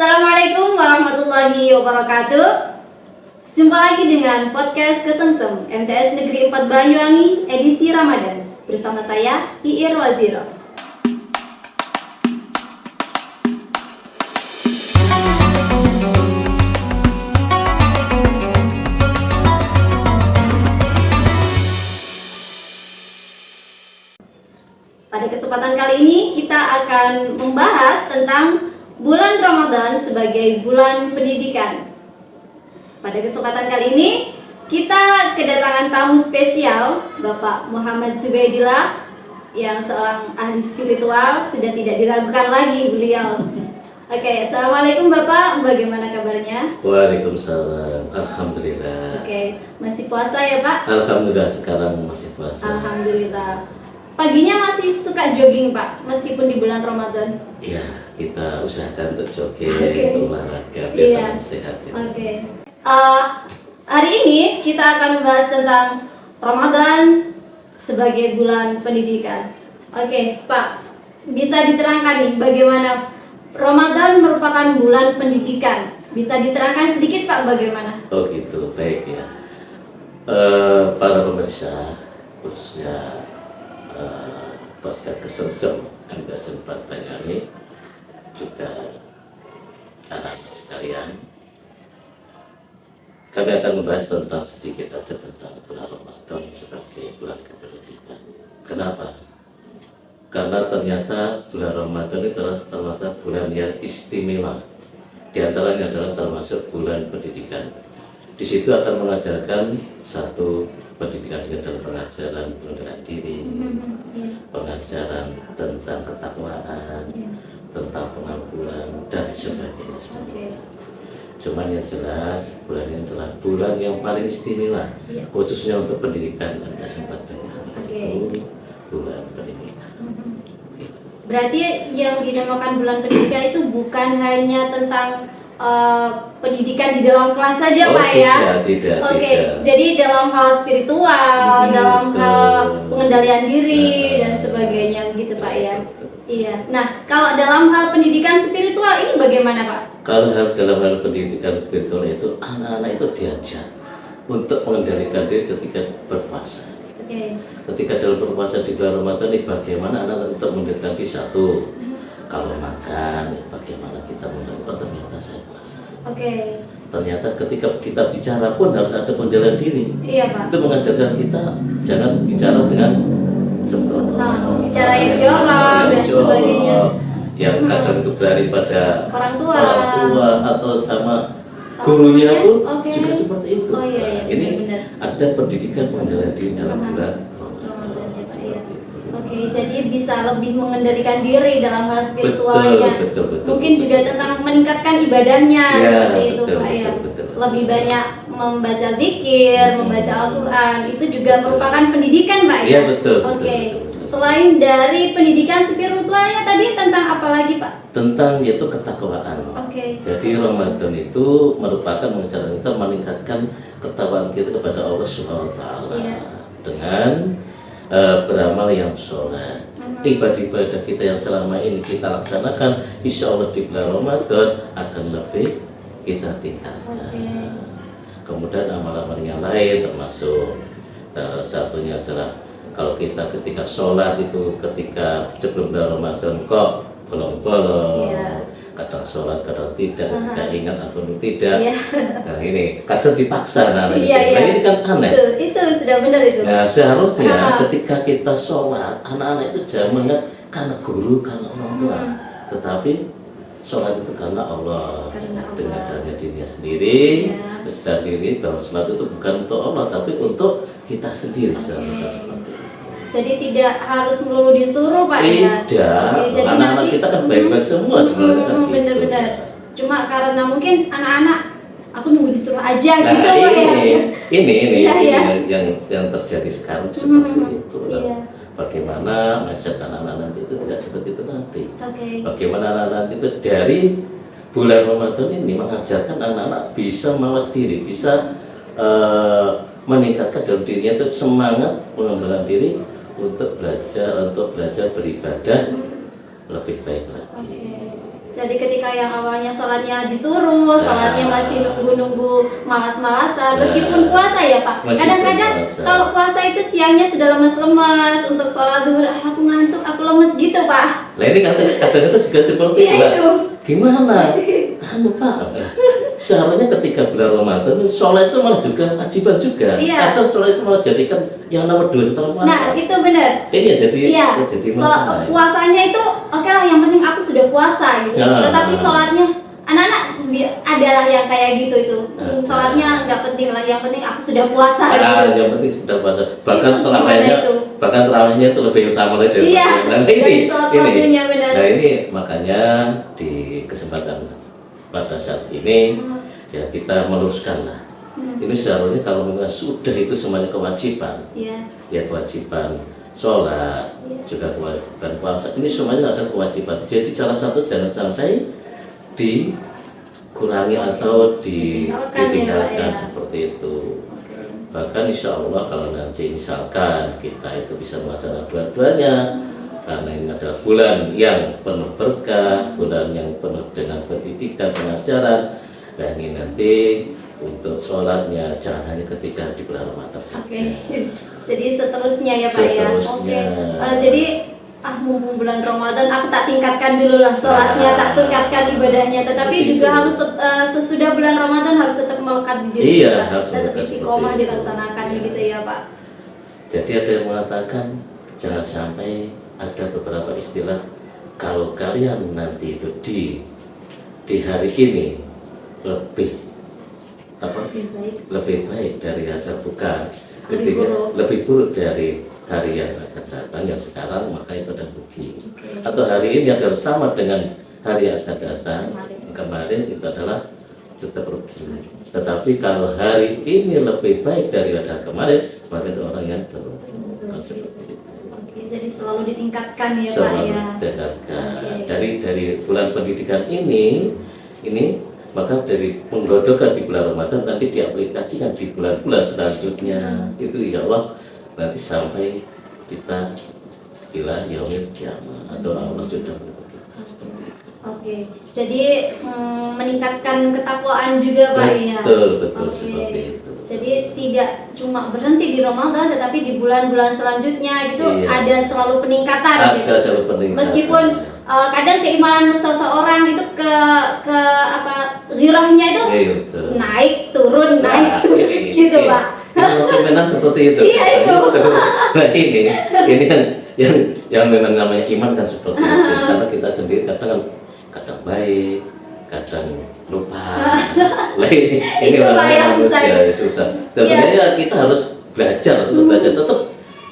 Assalamualaikum warahmatullahi wabarakatuh. Jumpa lagi dengan podcast Kesengsem MTS Negeri 4 Banyuwangi edisi Ramadan. Bersama saya Iir Waziro. Pada kesempatan kali ini kita akan membahas tentang bulan Ramadan sebagai bulan pendidikan. Pada kesempatan kali ini kita kedatangan tamu spesial, Bapak Muhammad Zubaidillah, yang seorang ahli spiritual, sudah tidak diragukan lagi beliau. Oke, Assalamualaikum Bapak, bagaimana kabarnya? Waalaikumsalam, alhamdulillah. Oke, masih puasa ya Pak? Alhamdulillah sekarang masih puasa. Alhamdulillah. Paginya masih suka jogging Pak, meskipun di bulan Ramadan? Ya, kita usahakan untuk jogging, Oke. untuk olahraga biar Iya. sehat. Ya. Oke. Hari ini kita akan membahas tentang Ramadan sebagai bulan pendidikan. Oke, Pak, bisa diterangkan nih bagaimana Ramadan merupakan bulan pendidikan? Bisa diterangkan sedikit Pak bagaimana? Oh gitu, baik ya. Para pemirsa, khususnya podcast Kesengsem Anda sempat Banyuwangi, juga anak-anak sekalian, kami akan membahas tentang sedikit aja tentang bulan Ramadan sebagai bulan kependidikan. Kenapa? Karena ternyata bulan Ramadan itu termasuk bulan yang istimewa. Di antaranya adalah termasuk bulan pendidikan. Di situ akan mengajarkan satu pendidikan dalam pengajaran pengendalian diri, pengajaran tentang ketakwaan, tentang pengampunan dan sebagainya. Cuman yang jelas bulan ini adalah bulan yang paling istimewa, khususnya untuk pendidikan Anda sempat dengar. Itu bulan pendidikan. Berarti yang dinamakan bulan pendidikan itu bukan hanya tentang pendidikan di dalam kelas saja Pak ya? Tidak. Jadi dalam hal spiritual, dalam hal pengendalian diri dan sebagainya gitu Pak ya? Iya. Nah, kalau dalam hal pendidikan spiritual ini bagaimana Pak? Kalau harus dalam hal pendidikan spiritual itu anak-anak itu diajar untuk mengendalikan diri ketika berpuasa. Ketika dalam berpuasa di bulan Ramadan ini bagaimana anak-anak untuk mengendalikan diri satu. Kalau makan, bagaimana kita mengendalikan? Oh ternyata saya puasa. Ternyata ketika kita bicara pun harus ada pengendalian diri. Iya Pak. Itu mengajarkan kita jangan bicara dengan bicara yang jorok dan sebagainya. Yang kadang itu berani pada Orang tua atau sama gurunya pun Oke. juga seperti itu. Oh, iya, Nah, ini benar. ada pendidikan pengendalian diri dalam bulan Ramadan ya Pak ya. seperti itu. Oke, jadi bisa lebih mengendalikan diri dalam hal spiritualnya. Betul. Mungkin juga tentang meningkatkan ibadahnya Ya, seperti itu betul, Pak ya. betul. Lebih banyak membaca zikir, membaca Al-Quran, itu juga merupakan pendidikan Pak ya. Iya, betul. Oke. Selain dari pendidikan spiritualnya tadi tentang apa lagi Pak? Tentang yaitu ketakwaan. Oke. Jadi Ramadan itu merupakan mengajarkan kita meningkatkan ketakwaan kita kepada Allah Subhanahu wa taala dengan beramal yang soleh. Ibadah-ibadah kita yang selama ini kita laksanakan, insya Allah di bulan Ramadan akan lebih kita tingkatkan. Kemudian amal-amal yang lain termasuk satunya adalah kalau kita ketika sholat itu ketika sebelum bulan Ramadan kok bolong-bolong, kadang sholat kadang tidak, ketika ingat atau tidak. Nah ini kadang dipaksa, nah ini kan aneh. Itu sudah benar itu. Nah seharusnya ketika kita sholat anak-anak itu jangan mengingat karena guru, karena orang tua, tetapi sholat itu karena Allah, dengan adanya dirinya sendiri, sadar diri bahwa sholat itu bukan untuk Allah tapi untuk kita sendiri. Seperti itu. Jadi tidak harus melulu disuruh Pak ya? Tidak, jadi anak-anak kita kan baik-baik semua sebenarnya kan gitu. Benar-benar. Cuma karena mungkin anak-anak aku nunggu disuruh aja Nah, gitu Pak ya? ini Iya. yang terjadi sekarang seperti itu. Iya. Bagaimana mindset anak-anak nanti itu tidak seperti itu nanti. Oke. Bagaimana anak-anak nanti itu dari bulan Ramadan ini mengajarkan anak-anak bisa mawas diri, bisa meningkatkan dalam dirinya itu semangat pengembangan diri untuk belajar beribadah lebih baik lagi. Oke. Jadi ketika yang awalnya sholatnya disuruh, sholatnya masih nunggu-nunggu malas-malasan, meskipun puasa ya Pak. Meskipun Kadang-kadang puasa. kalau puasa itu siangnya sudah lemas-lemas untuk sholat zuhur, aku ngantuk, aku lemes gitu Pak. Nah ini kadang itu juga seperti Iya Mbak. itu. Gimana? Kan Pak, seharusnya ketika bulan Ramadan sholat itu malah juga kewajiban juga. Iya. Kadang sholat itu malah jadikan yang nomor 2 setelah puasa. Nah itu benar. Ini ya jadi Iya. jadi masalah. Puasanya itu oke lah, yang penting aku sudah puasa gitu. Nah. Tetapi sholatnya anak-anak adalah yang kayak gitu itu. Nah. Sholatnya nggak penting lah, yang penting aku sudah puasa Ah, gitu. yang penting sudah puasa. Bahkan Itu gimana terawihnya, itu? bahkan terawihnya itu lebih utama dari Iya, Nah, dari sholat fardunya, benar. Nah ini makanya di kesempatan pada saat ini ya kita meluruskan lah. Ini seharusnya kalau memang sudah itu semuanya kewajiban, Iya. ya kewajiban sholat, juga kewajiban puasa. Ini semuanya ada kewajiban. Jadi salah satu jangan sampai dikurangi atau ditinggalkan ya. seperti itu. Bahkan insya Allah kalau nanti misalkan kita itu bisa melaksanakan dua-duanya, karena ini adalah bulan yang penuh berkah, bulan yang penuh dengan pendidikan, pengajaran. Dan ini nanti untuk sholatnya jangan hanya ketika di bulan Ramadan saja. Oke. Jadi seterusnya ya Pak ya. Seterusnya. Oke. Jadi mumpung bulan Ramadan aku tak tingkatkan dulu lah sholatnya, tak tingkatkan ibadahnya, tetapi Begitu. juga harus sesudah bulan Ramadan harus tetap melekat di diri Iya, kita, harus tetap melekat istiqomah seperti itu. dilaksanakan Iya. gitu ya Pak. Jadi ada yang mengatakan jangan sampai ada beberapa istilah kalau kalian nanti itu di hari ini lebih lebih baik dari ada bukan lebih buruk dari hari yang akan datang yang sekarang, maka itu adalah rugi. Atau hari ini adalah sama dengan hari yang akan datang kemarin itu adalah tetap rugi. Tetapi kalau hari ini lebih baik daripada kemarin, maka itu orang yang berugi. Seperti itu. Oke, jadi selalu ditingkatkan ya Pak Selalu ya. ditingkatkan. Oke. Dari bulan pendidikan ini maka dari menggodokkan di bulan Ramadan nanti diaplikasikan di bulan-bulan selanjutnya. Itu ya Allah nanti sampai kita ila yaumil kiamah atau Allah sudah berkata seperti itu. Oke, jadi meningkatkan ketakwaan juga Pak ya. Betul Oke. seperti itu. Jadi tidak cuma berhenti di Ramadan, tetapi di bulan-bulan selanjutnya itu Iya. ada selalu peningkatan Ada gitu. selalu peningkatan. Meskipun kadang keimanan seseorang itu ke ghirahnya itu Iya, betul. naik turun gitu ini, Pak. Kemungkinan seperti itu. Iya, itu. Nah ini yang memang namanya iman kan seperti itu. Karena kita sendiri kadang baik, kadang lupa. Lah ini Itu Pak yang manusia susah. susah. Sebenarnya kita harus belajar, tetap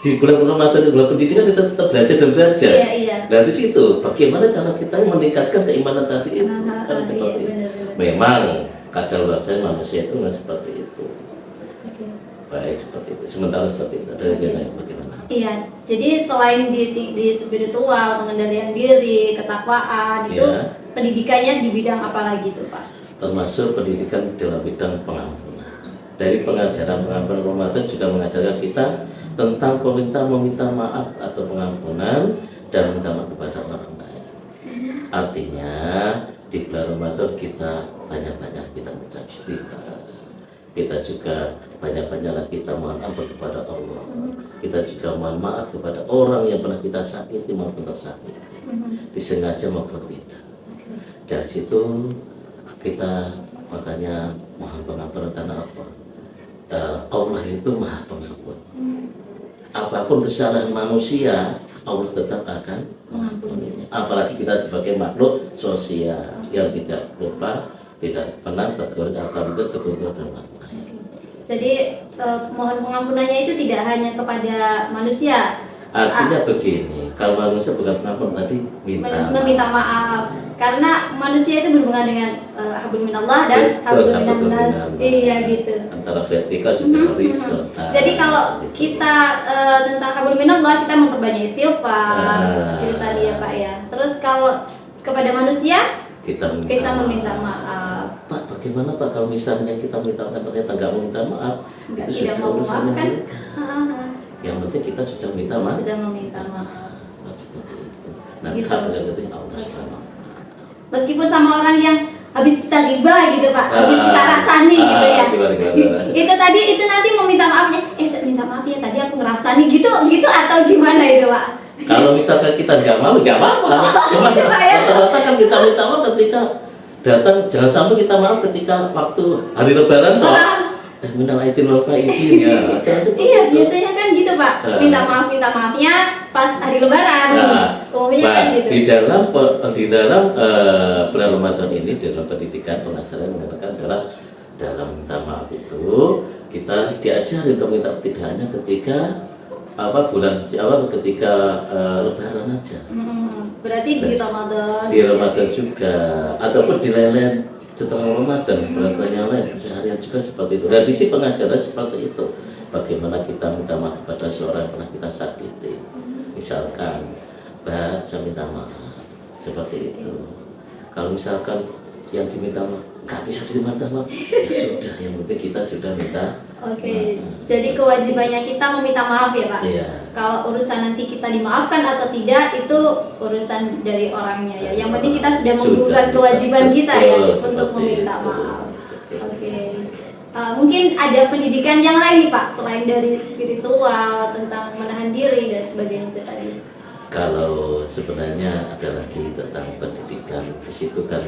di bulan Ramadan, di bulan pendidikan kita tetap belajar dan belajar. Iya. Dari situ bagaimana cara kita meningkatkan keimanan tadi itu kan seperti Iya, itu. benar. Memang kadaluarsa manusia itu nggak seperti itu. Oke. Baik seperti itu. Sementara seperti itu ada yang lain bagaimana? Iya, jadi selain di spiritual, pengendalian diri, ketakwaan, itu Iya. pendidikannya di bidang apa lagi tuh Pak? Termasuk pendidikan dalam bidang pengampunan. Dari pengajaran pengampunan Ramadan juga mengajarkan kita tentang meminta maaf atau pengampunan dan minta maaf kepada orang lain. Artinya di bulan Ramadan kita banyak-banyak kita mengucap istighfar. Kita juga banyak-banyaklah kita mohon ampun kepada Allah. Kita juga mohon maaf kepada orang yang pernah kita sakiti maupun tersakiti, disengaja maupun tidak. Dari situ kita makanya mohon pengampunan karena apa? Allah itu maha pengampun. Apapun kesalahan manusia, Allah tetap akan mengampuninya. Apalagi kita sebagai makhluk sosial yang tidak lupa, tidak pernah tergores atau tertutur dan lain-lain. Jadi mohon pengampunannya itu tidak hanya kepada manusia. Artinya begini, kalau manusia bukan pengampun tadi meminta maaf, karena manusia itu berhubungan dengan hablum minallah dan Betul, hablum minannas. hablum minallah. Iya gitu. antara vertikal juga horizontal. Jadi kalau kita tentang hablum minallah, kita memperbanyak istighfar, itu tadi ya Pak ya. Terus kalau kepada manusia kita meminta maaf. Pak, bagaimana Pak kalau misalnya kita minta maaf ternyata nggak mau minta maaf, Nggak, itu tidak sudah mau urusannya memaafkan. mereka. Yang penting kita sudah minta maaf. Sudah meminta maaf. Nah, seperti itu. Nanti Gitu. hak prerogatif Allah Subhanahu wa Ta'ala. Meskipun sama orang yang habis kita riba gitu Pak, habis kita rasani gitu ya. Gimana. Itu tadi itu nanti mau minta maafnya, minta maaf ya tadi aku ngerasani gitu atau gimana itu Pak? Kalau misalkan kita nggak mau, nggak apa-apa. Cuma Gitu, Pak, ya. rata-rata kan kita minta maaf ketika datang, jangan sampai kita maaf ketika waktu hari Lebaran, Pak. Minal aidin wal faizin ya. Jangan seperti Iya, itu. biasanya kan gitu Pak. Minta maafnya pas hari Lebaran. Umumnya kan gitu. Di dalam bulan Ramadan ini, di dalam pendidikan pengajaran mengatakan adalah dalam minta maaf itu kita diajari untuk minta tidak hanya ketika ketika Lebaran aja. Berarti di Ramadan. Di Ramadan juga, ataupun di lain-lain setelah Ramadan, bulan-bulan yang lain, seharian juga seperti itu. Dan di sini pengajaran seperti itu. Bagaimana kita minta maaf pada seorang yang pernah kita sakiti. Misalkan, Mbak, saya minta maaf. Seperti itu. Kalau misalkan yang diminta maaf, nggak bisa diminta maaf, ya sudah, yang penting kita sudah minta. Oke, jadi kewajibannya kita meminta maaf ya Pak? Iya. Kalau urusan nanti kita dimaafkan atau tidak, itu urusan dari orangnya ya. Yang penting kita sudah menggugurkan kewajiban kita ya untuk meminta maaf. Oke. Mungkin ada pendidikan yang lain nih Pak, selain dari spiritual, tentang menahan diri dan sebagainya itu tadi. Kalau sebenarnya ada lagi tentang pendidikan, di situ kan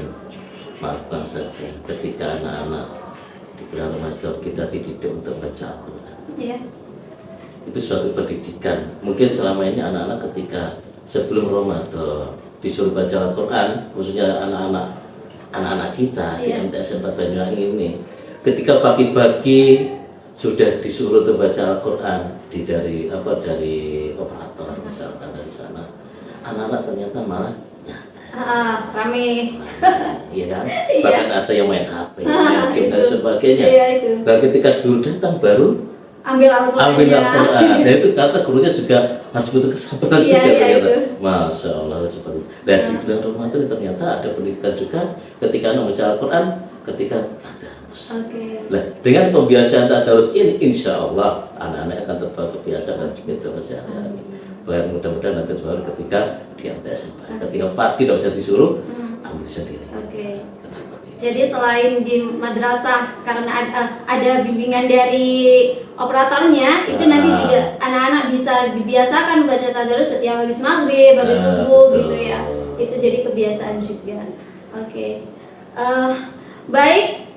maaf saja ketika anak-anak di bulan Ramadan kita dididik untuk baca Al-Quran. Iya. Itu suatu pendidikan. Mungkin selama ini anak-anak ketika sebelum Ramadan disuruh baca Al-Quran, khususnya anak-anak kita di MTS 4 Banyuwangi ini, ketika pagi-pagi sudah disuruh untuk baca Al-Quran dari operator misalkan dari sana, anak-anak ternyata malah Rame. Iya kan? Iya. Bahkan ada yang main HP, main game dan sebagainya. Iya, itu. Dan ketika guru datang baru Ambil Al-Quran. Al-Quran. Dan itu kata gurunya juga harus butuh kesabaran Iya, juga iya, ternyata. itu. Masya Allah seperti itu. Dan di bulan Ramadan ternyata ada pendidikan juga ketika anak membaca Al-Quran, ketika tadarus. Oke. Nah, dengan pembiasaan tadarus ini, insya Allah anak-anak akan terbawa kebiasaan dan juga sehari-hari. Bahkan mudah-mudahan nanti baru ketika di MTS, ketika pagi tidak bisa disuruh, ambil sendiri. Oke. Jadi selain di madrasah karena ada bimbingan dari operatornya, itu nanti juga anak-anak bisa dibiasakan baca tadarus setiap habis maghrib, habis subuh gitu ya. Itu jadi kebiasaan juga. Oke. Baik,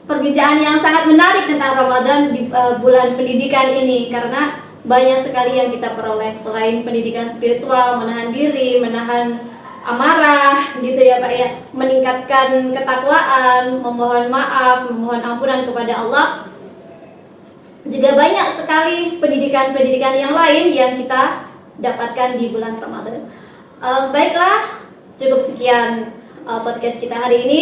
perbincangan yang sangat menarik tentang Ramadan di bulan pendidikan ini, karena banyak sekali yang kita peroleh selain pendidikan spiritual, menahan diri, menahan amarah gitu ya Pak ya, meningkatkan ketakwaan, memohon maaf, memohon ampunan kepada Allah. Juga banyak sekali pendidikan-pendidikan yang lain yang kita dapatkan di bulan Ramadan. Baiklah, cukup sekian podcast kita hari ini.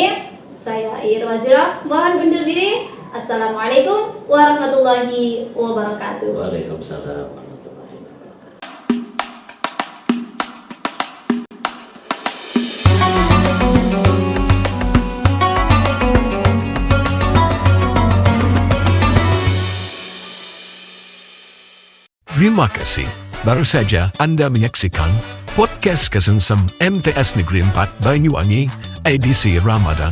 Saya Ira Wazira, mohon undur diri. Assalamualaikum warahmatullahi wabarakatuh. Waalaikumsalam warahmatullahi wabarakatuh. Terima kasih. Baru saja Anda menyaksikan podcast Kesengsem MTS Negeri 4 Banyuwangi edisi Ramadan.